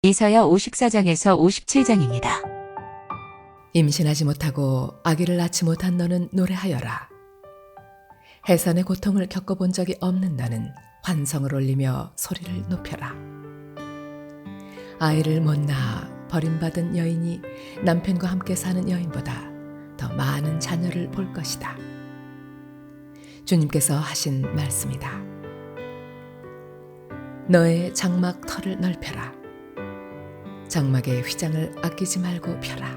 이사야 54장에서 57장입니다. 임신하지 못하고 아기를 낳지 못한 너는 노래하여라. 해산의 고통을 겪어본 적이 없는 너는 환성을 올리며 소리를 높여라. 아이를 못 낳아 버림받은 여인이 남편과 함께 사는 여인보다 더 많은 자녀를 볼 것이다. 주님께서 하신 말씀이다. 너의 장막 털을 넓혀라. 장막의 휘장을 아끼지 말고 펴라.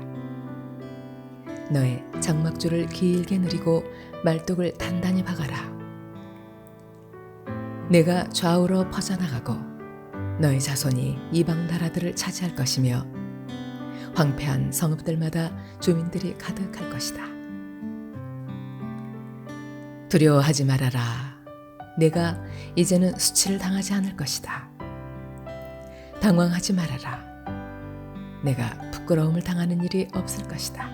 너의 장막줄을 길게 늘이고 말뚝을 단단히 박아라. 내가 좌우로 퍼져나가고 너의 자손이 이방 나라들을 차지할 것이며 황폐한 성읍들마다 주민들이 가득할 것이다. 두려워하지 말아라. 내가 이제는 수치를 당하지 않을 것이다. 당황하지 말아라. 내가 부끄러움을 당하는 일이 없을 것이다.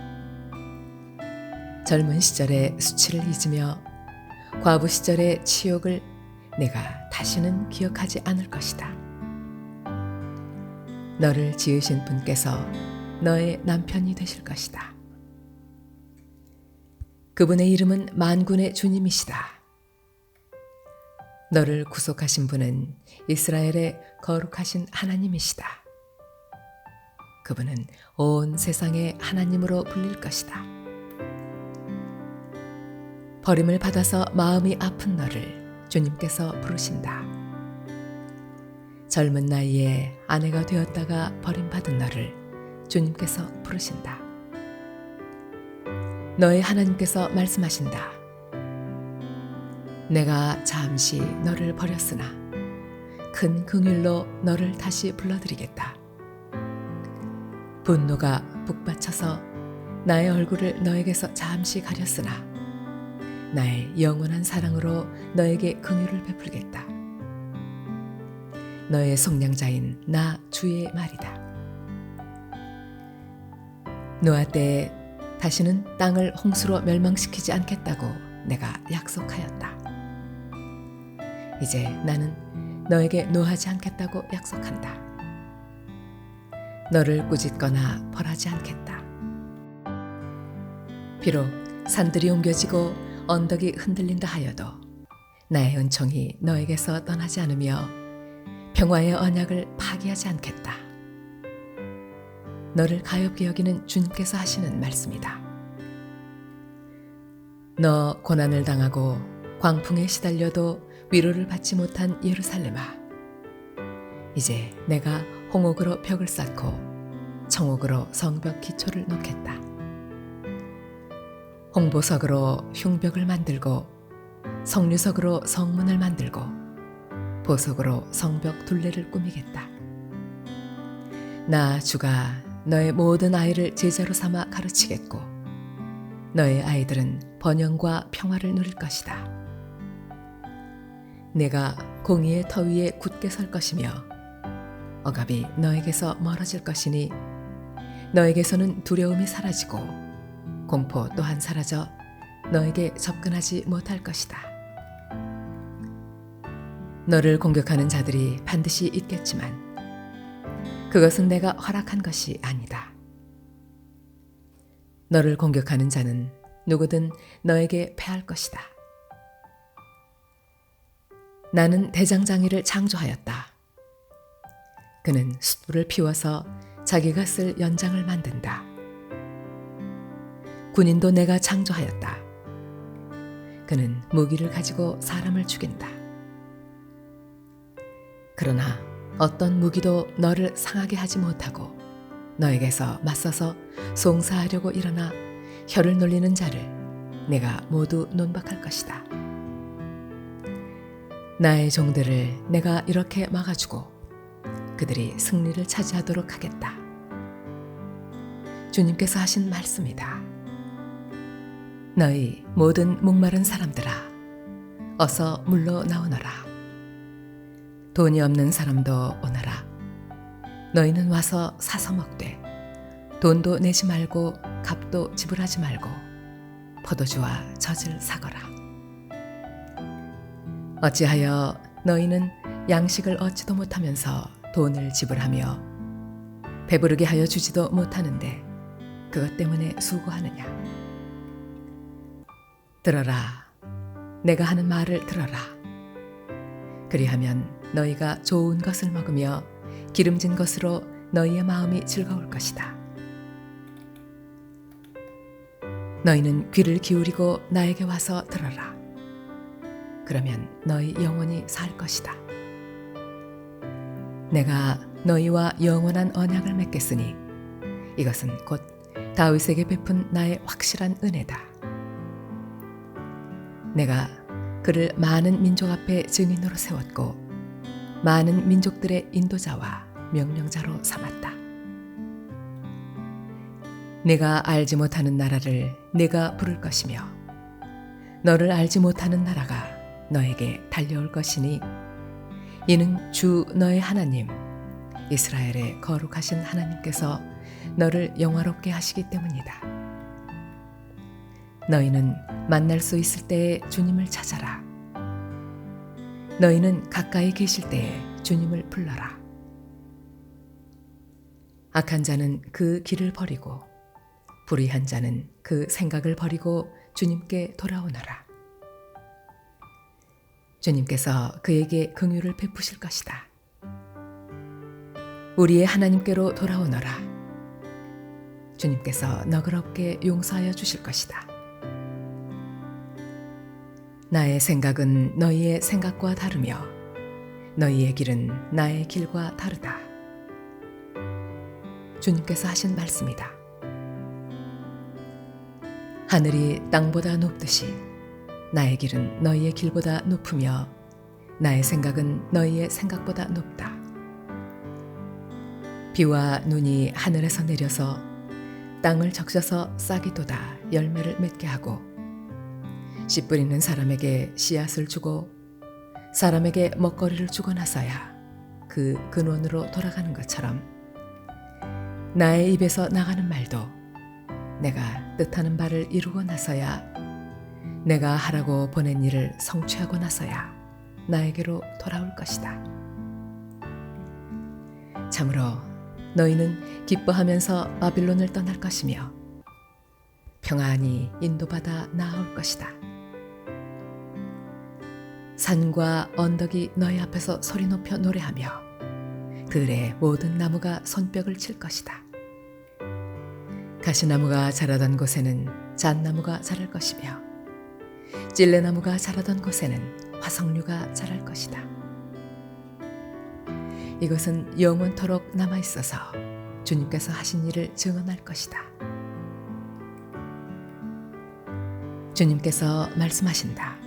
젊은 시절의 수치를 잊으며 과부 시절의 치욕을 내가 다시는 기억하지 않을 것이다. 너를 지으신 분께서 너의 남편이 되실 것이다. 그분의 이름은 만군의 주님이시다. 너를 구속하신 분은 이스라엘의 거룩하신 하나님이시다. 그분은 온 세상의 하나님으로 불릴 것이다. 버림을 받아서 마음이 아픈 너를 주님께서 부르신다. 젊은 나이에 아내가 되었다가 버림받은 너를 주님께서 부르신다. 너의 하나님께서 말씀하신다. 내가 잠시 너를 버렸으나 큰 긍휼로 너를 다시 불러드리겠다. 분노가 북받쳐서 나의 얼굴을 너에게서 잠시 가렸으나 나의 영원한 사랑으로 너에게 긍휼을 베풀겠다. 너의 속량자인 나 주의 말이다. 노아 때에 다시는 땅을 홍수로 멸망시키지 않겠다고 내가 약속하였다. 이제 나는 너에게 노하지 않겠다고 약속한다. 너를 꾸짖거나 벌하지 않겠다. 비록 산들이 옮겨지고 언덕이 흔들린다 하여도 나의 은총이 너에게서 떠나지 않으며 평화의 언약을 파기하지 않겠다. 너를 가엾게 여기는 주님께서 하시는 말씀이다. 너 고난을 당하고 광풍에 시달려도 위로를 받지 못한 예루살렘아, 이제 내가 홍옥으로 벽을 쌓고 청옥으로 성벽 기초를 놓겠다. 홍보석으로 흉벽을 만들고 석류석으로 성문을 만들고 보석으로 성벽 둘레를 꾸미겠다. 나 주가 너의 모든 아이를 제자로 삼아 가르치겠고 너의 아이들은 번영과 평화를 누릴 것이다. 내가 공의의 터 위에 굳게 설 것이며 억압이 너에게서 멀어질 것이니 너에게서는 두려움이 사라지고 공포 또한 사라져 너에게 접근하지 못할 것이다. 너를 공격하는 자들이 반드시 있겠지만 그것은 내가 허락한 것이 아니다. 너를 공격하는 자는 누구든 너에게 패할 것이다. 나는 대장장이를 창조하였다. 그는 숯불을 피워서 자기가 쓸 연장을 만든다. 군인도 내가 창조하였다. 그는 무기를 가지고 사람을 죽인다. 그러나 어떤 무기도 너를 상하게 하지 못하고 너에게서 맞서서 송사하려고 일어나 혀를 놀리는 자를 내가 모두 논박할 것이다. 나의 종들을 내가 이렇게 막아주고 그들이 승리를 차지하도록 하겠다. 주님께서 하신 말씀이다. 너희 모든 목마른 사람들아, 어서 물러 나오너라. 돈이 없는 사람도 오너라. 너희는 와서 사서 먹되 돈도 내지 말고 값도 지불하지 말고 포도주와 젖을 사거라. 어찌하여 너희는 양식을 얻지도 못하면서 돈을 지불하며 배부르게 하여 주지도 못하는데 그것 때문에 수고하느냐. 들어라. 내가 하는 말을 들어라. 그리하면 너희가 좋은 것을 먹으며 기름진 것으로 너희의 마음이 즐거울 것이다. 너희는 귀를 기울이고 나에게 와서 들어라. 그러면 너희 영원히 살 것이다. 내가 너희와 영원한 언약을 맺겠으니 이것은 곧 다윗에게 베푼 나의 확실한 은혜다. 내가 그를 많은 민족 앞에 증인으로 세웠고 많은 민족들의 인도자와 명령자로 삼았다. 내가 알지 못하는 나라를 네가 부를 것이며 너를 알지 못하는 나라가 너에게 달려올 것이니 이는 주 너의 하나님 이스라엘의 거룩하신 하나님께서 너를 영화롭게 하시기 때문이다. 너희는 만날 수 있을 때에 주님을 찾아라. 너희는 가까이 계실 때에 주님을 불러라. 악한 자는 그 길을 버리고 불의한 자는 그 생각을 버리고 주님께 돌아오너라. 주님께서 그에게 긍휼을 베푸실 것이다. 우리의 하나님께로 돌아오너라. 주님께서 너그럽게 용서하여 주실 것이다. 나의 생각은 너희의 생각과 다르며 너희의 길은 나의 길과 다르다. 주님께서 하신 말씀이다. 하늘이 땅보다 높듯이 나의 길은 너희의 길보다 높으며 나의 생각은 너희의 생각보다 높다. 비와 눈이 하늘에서 내려서 땅을 적셔서 싹이 돋아 열매를 맺게 하고 씨 뿌리는 사람에게 씨앗을 주고 사람에게 먹거리를 주고 나서야 그 근원으로 돌아가는 것처럼 나의 입에서 나가는 말도 내가 뜻하는 바를 이루고 나서야 내가 하라고 보낸 일을 성취하고 나서야 나에게로 돌아올 것이다. 참으로 너희는 기뻐하면서 바빌론을 떠날 것이며 평안히 인도받아 나아올 것이다. 산과 언덕이 너희 앞에서 소리 높여 노래하며 들의 모든 나무가 손뼉을 칠 것이다. 가시나무가 자라던 곳에는 잣나무가 자랄 것이며 찔레나무가 자라던 곳에는 화석류가 자랄 것이다. 이것은 영원토록 남아있어서 주님께서 하신 일을 증언할 것이다. 주님께서 말씀하신다.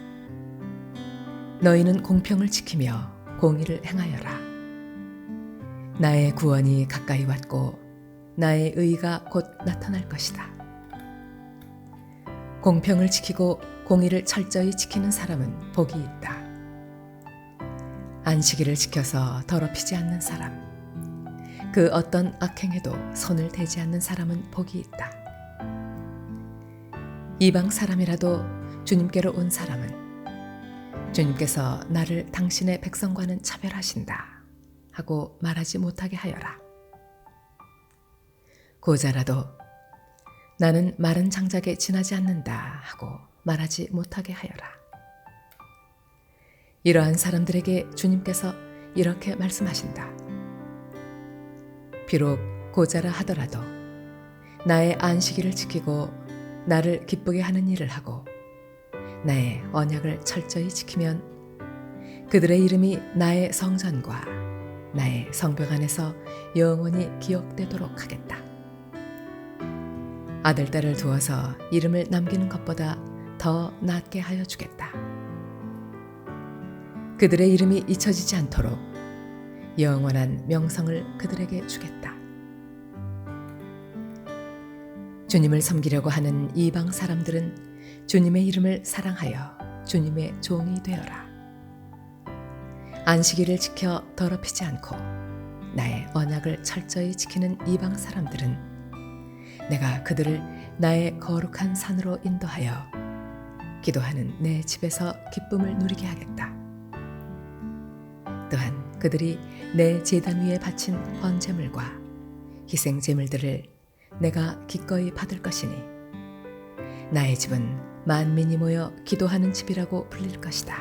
너희는 공평을 지키며 공의를 행하여라. 나의 구원이 가까이 왔고 나의 의가 곧 나타날 것이다. 공평을 지키고 공의를 철저히 지키는 사람은 복이 있다. 안식일을 지켜서 더럽히지 않는 사람, 그 어떤 악행에도 손을 대지 않는 사람은 복이 있다. 이방 사람이라도 주님께로 온 사람은 주님께서 나를 당신의 백성과는 차별하신다 하고 말하지 못하게 하여라. 고자라도 나는 마른 장작에 지나지 않는다 하고 말하지 못하게 하여라. 이러한 사람들에게 주님께서 이렇게 말씀하신다. 비록 고자라 하더라도 나의 안식일을 지키고 나를 기쁘게 하는 일을 하고 나의 언약을 철저히 지키면 그들의 이름이 나의 성전과 나의 성벽 안에서 영원히 기억되도록 하겠다. 아들, 딸을 두어서 이름을 남기는 것보다 더 낫게 하여 주겠다. 그들의 이름이 잊혀지지 않도록 영원한 명성을 그들에게 주겠다. 주님을 섬기려고 하는 이방 사람들은 주님의 이름을 사랑하여 주님의 종이 되어라. 안식일을 지켜 더럽히지 않고 나의 언약을 철저히 지키는 이방 사람들은 내가 그들을 나의 거룩한 산으로 인도하여 기도하는 내 집에서 기쁨을 누리게 하겠다. 또한 그들이 내 제단 위에 바친 번제물과 희생 제물들을 내가 기꺼이 받을 것이니 나의 집은 만민이 모여 기도하는 집이라고 불릴 것이다.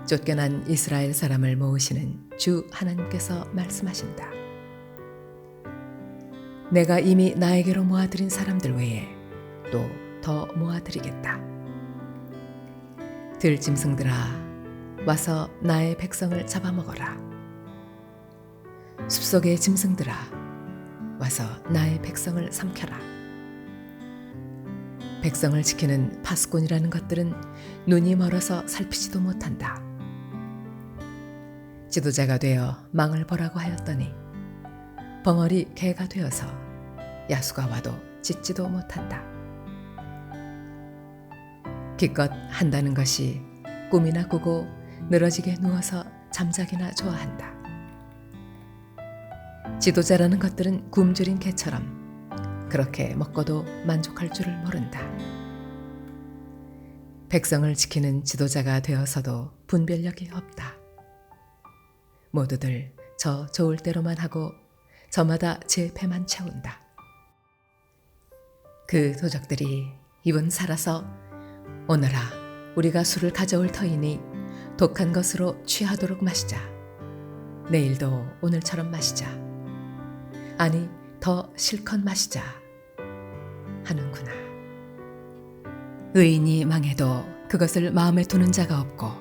쫓겨난 이스라엘 사람을 모으시는 주 하나님께서 말씀하신다. 내가 이미 나에게로 모아들인 사람들 외에 또 더 모아드리겠다. 들짐승들아, 와서 나의 백성을 잡아먹어라. 숲속의 짐승들아, 와서 나의 백성을 삼켜라. 백성을 지키는 파수꾼이라는 것들은 눈이 멀어서 살피지도 못한다. 지도자가 되어 망을 보라고 하였더니 벙어리 개가 되어서 야수가 와도 짖지도 못한다. 기껏 한다는 것이 꿈이나 꾸고 늘어지게 누워서 잠자기나 좋아한다. 지도자라는 것들은 굶주린 개처럼 그렇게 먹고도 만족할 줄을 모른다. 백성을 지키는 지도자가 되어서도 분별력이 없다. 모두들 저 좋을 대로만 하고 저마다 제 배만 채운다. 그 도적들이 이번 살아서 오너라, 우리가 술을 가져올 터이니 독한 것으로 취하도록 마시자. 내일도 오늘처럼 마시자. 아니, 더 실컷 마시자. 하는구나. 의인이 망해도 그것을 마음에 두는 자가 없고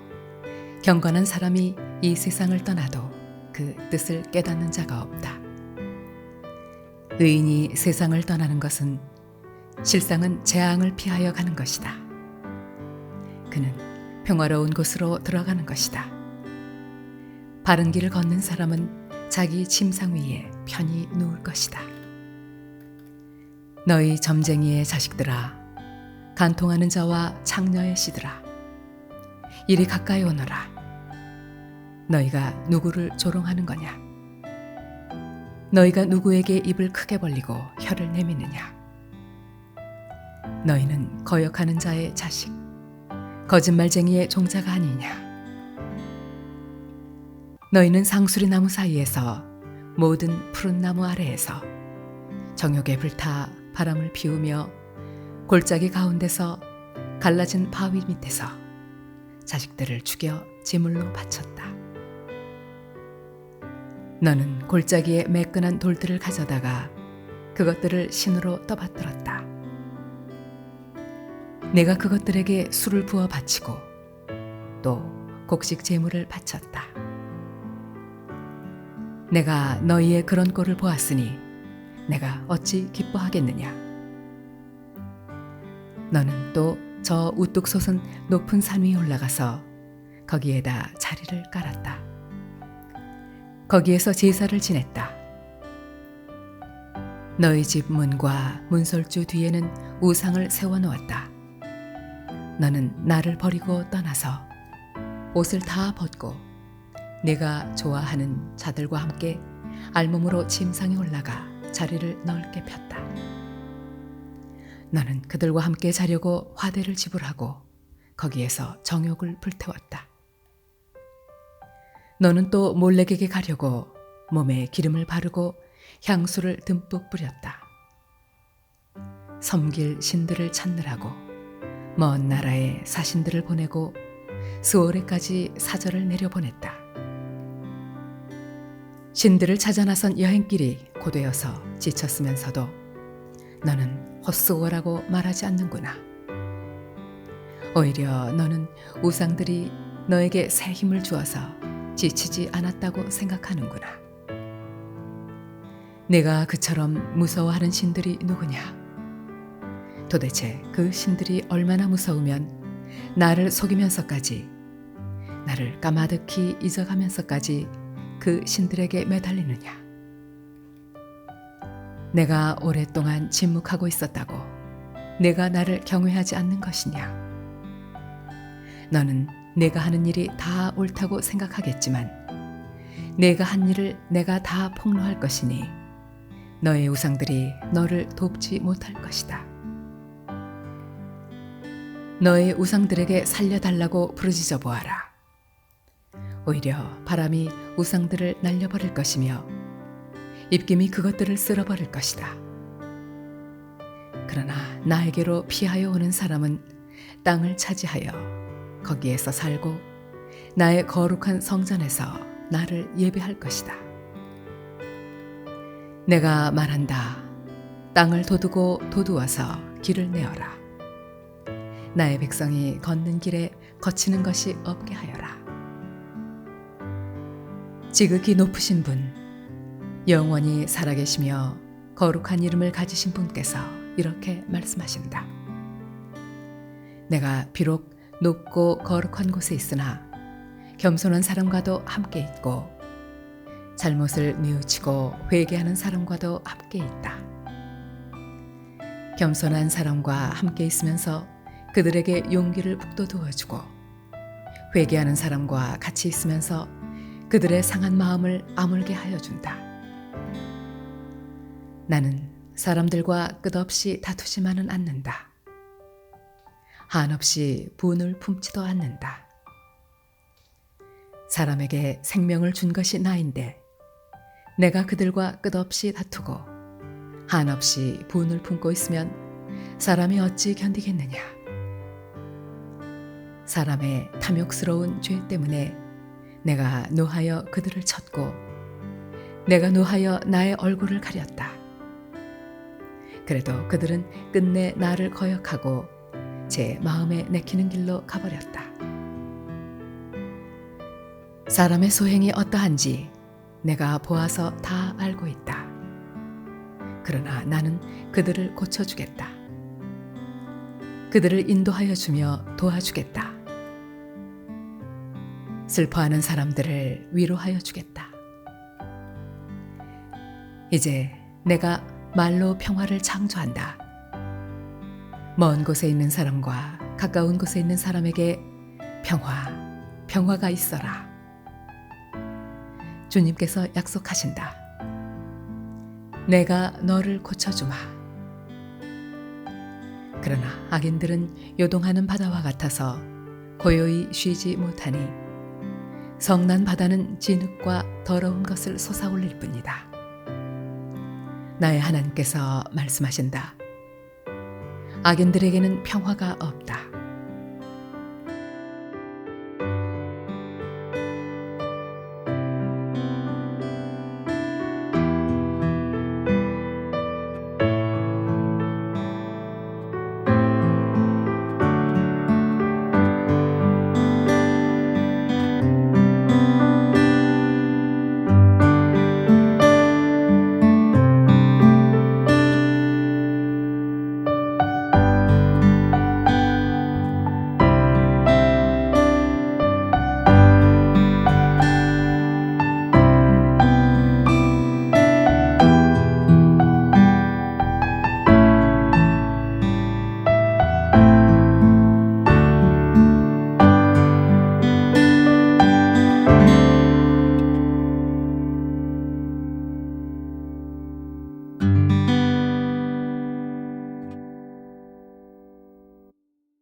경건한 사람이 이 세상을 떠나도 그 뜻을 깨닫는 자가 없다. 의인이 세상을 떠나는 것은 실상은 재앙을 피하여 가는 것이다. 그는 평화로운 곳으로 들어가는 것이다. 바른 길을 걷는 사람은 자기 침상 위에 편히 누울 것이다. 너희 점쟁이의 자식들아, 간통하는 자와 창녀의 씨들아, 이리 가까이 오너라. 너희가 누구를 조롱하는 거냐? 너희가 누구에게 입을 크게 벌리고 혀를 내미느냐? 너희는 거역하는 자의 자식, 거짓말쟁이의 종자가 아니냐? 너희는 상수리 나무 사이에서 모든 푸른 나무 아래에서 정욕에 불타 바람을 피우며 골짜기 가운데서 갈라진 바위 밑에서 자식들을 죽여 제물로 바쳤다. 너는 골짜기에 매끈한 돌들을 가져다가 그것들을 신으로 떠받들었다. 내가 그것들에게 술을 부어 바치고 또 곡식 제물을 바쳤다. 내가 너희의 그런 꼴을 보았으니 내가 어찌 기뻐하겠느냐? 너는 또 저 우뚝 솟은 높은 산 위에 올라가서 거기에다 자리를 깔았다. 거기에서 제사를 지냈다. 너희 집 문과 문설주 뒤에는 우상을 세워놓았다. 너는 나를 버리고 떠나서 옷을 다 벗고 내가 좋아하는 자들과 함께 알몸으로 침상에 올라가 자리를 넓게 폈다. 너는 그들과 함께 자려고 화대를 지불하고 거기에서 정욕을 불태웠다. 너는 또 몰래에게 가려고 몸에 기름을 바르고 향수를 듬뿍 뿌렸다. 섬길 신들을 찾느라고 먼 나라에 사신들을 보내고 스오레까지 사절을 내려보냈다. 신들을 찾아 나선 여행길이 고되어서 지쳤으면서도 너는 헛수고라고 말하지 않는구나. 오히려 너는 우상들이 너에게 새 힘을 주어서 지치지 않았다고 생각하는구나. 내가 그처럼 무서워하는 신들이 누구냐? 도대체 그 신들이 얼마나 무서우면 나를 속이면서까지, 나를 까마득히 잊어가면서까지 그 신들에게 매달리느냐? 내가 오랫동안 침묵하고 있었다고 내가 나를 경외하지 않는 것이냐? 너는 내가 하는 일이 다 옳다고 생각하겠지만 내가 한 일을 내가 다 폭로할 것이니 너의 우상들이 너를 돕지 못할 것이다. 너의 우상들에게 살려달라고 부르짖어 보아라. 오히려 바람이 우상들을 날려버릴 것이며 입김이 그것들을 쓸어버릴 것이다. 그러나 나에게로 피하여 오는 사람은 땅을 차지하여 거기에서 살고 나의 거룩한 성전에서 나를 예배할 것이다. 내가 말한다. 땅을 도두고 도두어서 길을 내어라. 나의 백성이 걷는 길에 거치는 것이 없게 하여라. 지극히 높으신 분, 영원히 살아계시며 거룩한 이름을 가지신 분께서 이렇게 말씀하신다. 내가 비록 높고 거룩한 곳에 있으나 겸손한 사람과도 함께 있고 잘못을 뉘우치고 회개하는 사람과도 함께 있다. 겸손한 사람과 함께 있으면서 그들에게 용기를 북돋우어주고 회개하는 사람과 같이 있으면서 그들의 상한 마음을 아물게 하여 준다. 나는 사람들과 끝없이 다투지만은 않는다. 한없이 분을 품지도 않는다. 사람에게 생명을 준 것이 나인데 내가 그들과 끝없이 다투고 한없이 분을 품고 있으면 사람이 어찌 견디겠느냐. 사람의 탐욕스러운 죄 때문에 내가 노하여 그들을 쳤고 내가 노하여 나의 얼굴을 가렸다. 그래도 그들은 끝내 나를 거역하고 제 마음에 내키는 길로 가버렸다. 사람의 소행이 어떠한지 내가 보아서 다 알고 있다. 그러나 나는 그들을 고쳐주겠다. 그들을 인도하여 주며 도와주겠다. 슬퍼하는 사람들을 위로하여 주겠다. 이제 내가 말로 평화를 창조한다. 먼 곳에 있는 사람과 가까운 곳에 있는 사람에게 평화가 있어라. 주님께서 약속하신다. 내가 너를 고쳐주마. 그러나 악인들은 요동하는 바다와 같아서 고요히 쉬지 못하니 성난 바다는 진흙과 더러운 것을 솟아올릴 뿐이다. 나의 하나님께서 말씀하신다. 악인들에게는 평화가 없다.